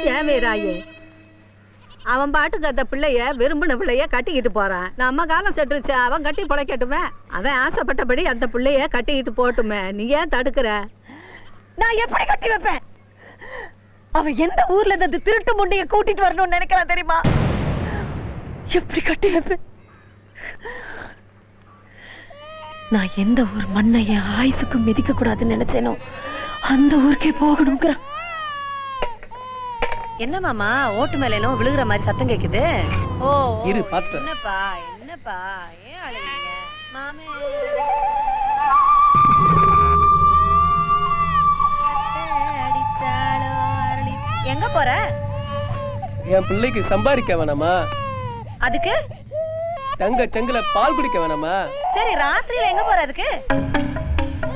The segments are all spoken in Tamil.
ஏன் வீராயே, அவன் பாட்டுக்கு அந்த பிள்ளைய விரும்பின பிள்ளைய கட்டிக்கிட்டு போறான். நம்ம காலம் செட்டுருச்சு, அவன் கட்டி பிழைக்கட்டுமே. அவன் ஆசைப்பட்டபடி அந்த பிள்ளைய கட்டிக்கிட்டு போட்டுமே. நீ ஏன் தடுக்கிற? நான் எப்படி கட்டி வைப்பேன்? அவன் எந்த ஊர்ல இருந்து திருட்டு முண்டைய கூட்டிட்டு வரணும்னு நினைக்கிறான் தெரியுமா? எப்படி கட்டி வைப்பேன்? நான் எந்த ஊர் மண்ணை என் ஆயுசுக்கு மிதிக்க கூடாதுன்னு நினைச்சேனோ அந்த ஊருக்கே போகணுங்கிறான். என்ன மாமா ஓட்டு மேல என்ன விழுகிற மாதிரி சத்தம் கேக்குது? ஓ இரு பாத்துட்டு. என்னப்பா என்னப்பா ஏன் அழுகிறீங்க? மாமே எங்க போற? என் பிள்ளைக்கு சம்பாதிக்க வேணாமா? அதுக்கு தங்க செங்கல பால் குடிக்க வேணாமா? சரி ராத்திரியில எங்க போற? அதுக்கு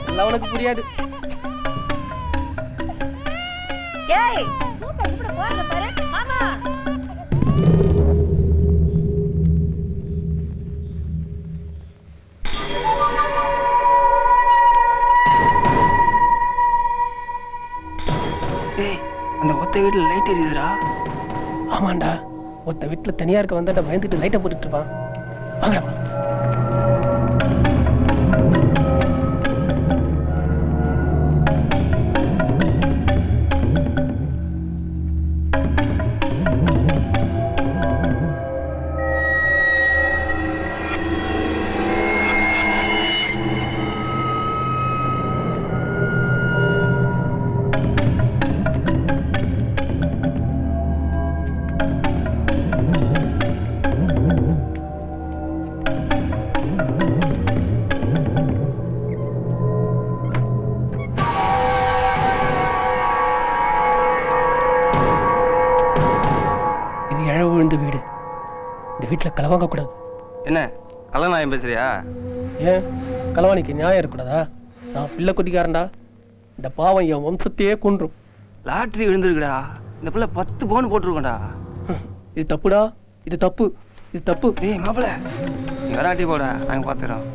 எல்லாம் உனக்கு புரியாது. ஏய் கூப்பிட போறத பாரு மாமா. டேய் அந்த ஒத்த வீட்டுல லைட் எரியுதுடா. ஆமாண்டா, ஒத்த வீட்டுல தனியா இருக்க வந்தா பயந்துட்டு லைட்டை போட்டுட்டு இருப்பான். வாங்கடா. வீட்டுல களவாங்க கூடாது. என்ன கள்ளநாயம் பேசுறியா? ஏன் களவாணிக்கு நியாயம் இருக்கக்கூடாதா? நான் பிள்ளை குட்டிக்காரன்டா. இந்த பாவம் என் வம்சத்தையே கொன்றும். லாட்டரி விழுந்துருக்குடா. இந்த பிள்ளை 10 பவுன் போட்டிருக்கோண்டா. இது தப்புடா, இது தப்பு, இது தப்பு. ஏய் மாப்பிள்ள நீ வராட்டி போட, நாங்க பாத்துறோம்.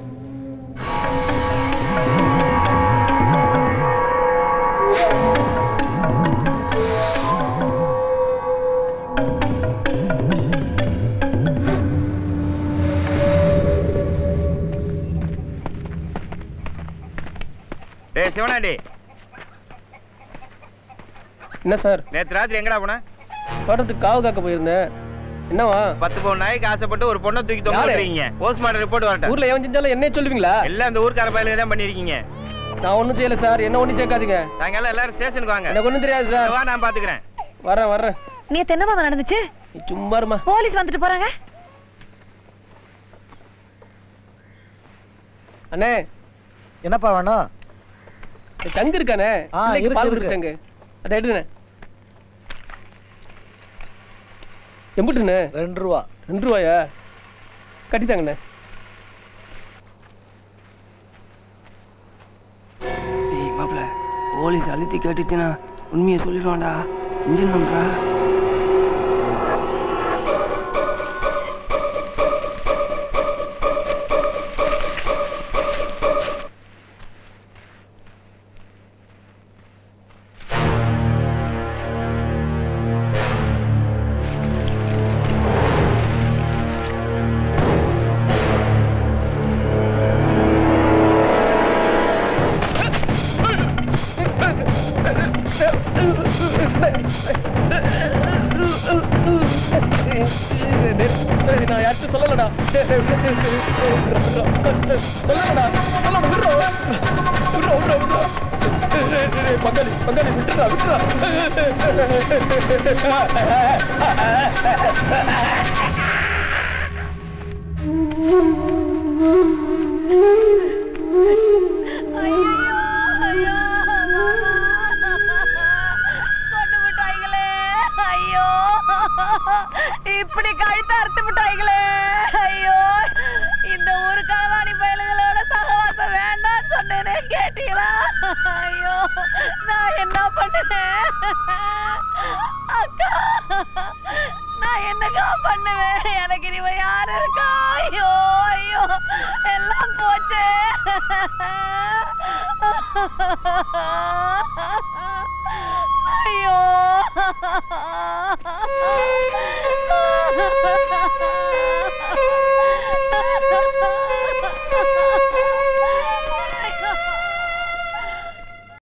டேய் சிவனாண்டி. என்ன சார்? நேத்து ராத்திரி எங்கடா போன? தோட்டத்துக்கு காவு காக்க போயிருந்தேன். என்னவா? 10 பவுன் நாய்க்கு ஆசைப்பட்டு ஒரு பொண்ணை தூக்கி தொங்க விட்டுறீங்க. போஸ்ட்மார்ட்டம் ரிப்போர்ட் வரட்டும். ஊர்ல எவன் செஞ்சாலும் என்னைய சொல்லுவீங்களா? எல்லாம் அந்த ஊர்க்கார பையலுக்கு தான் பண்ணிருக்கீங்க. நான் ஒண்ணும் செய்யல சார், என்ன ஒண்ணும் சேர்க்காதீங்க. நாங்க எல்லாரும் ஸ்டேஷனுக்கு வாங்க. எனக்கு ஒண்ணும் தெரியாது சார். வா நான் பாத்துக்கிறேன். வரேன். நேத்து என்ன மாமா நடந்துச்சு? நீ சும்மா இருமா. போலீஸ் வந்துட்டு போறாங்க. அண்ணே என்னப்பா வேணும்? சங்கு இருக்கானே, பால் இருக்கு சங்கு, அதை எடுங்கண்ணே. எம்பிட்டுண்ணே? 2 ரூபா. 2 ரூபாயா? கட்டித்தாங்கண்ணே. ஏய் மாப்பிள்ள, போலீஸ் அழுத்தி கேட்டுச்சுன்னா உண்மையை சொல்லிடுவான்டா. இன்ஜின் பண்றா. நான் யாருக்கும் சொல்லலடா. பங்காளி விட்டுறா. இப்படி கழுத்த அறுத்து விட்டாய்களே. ஐயோ, இந்த ஊரு களவாணி பயலுகளோட சகவாசம் வேண்டாம் சொன்னேனே, கேட்டீங்களா? ஐயோ, நான் என்ன பண்ணுவேன்? அக்கா, நான் என்னக்கா பண்ணுவேன்? எனக்கு இனிமே யாரு இருக்கா? ஐயோ எல்லாம் போச்சே. ஐயோ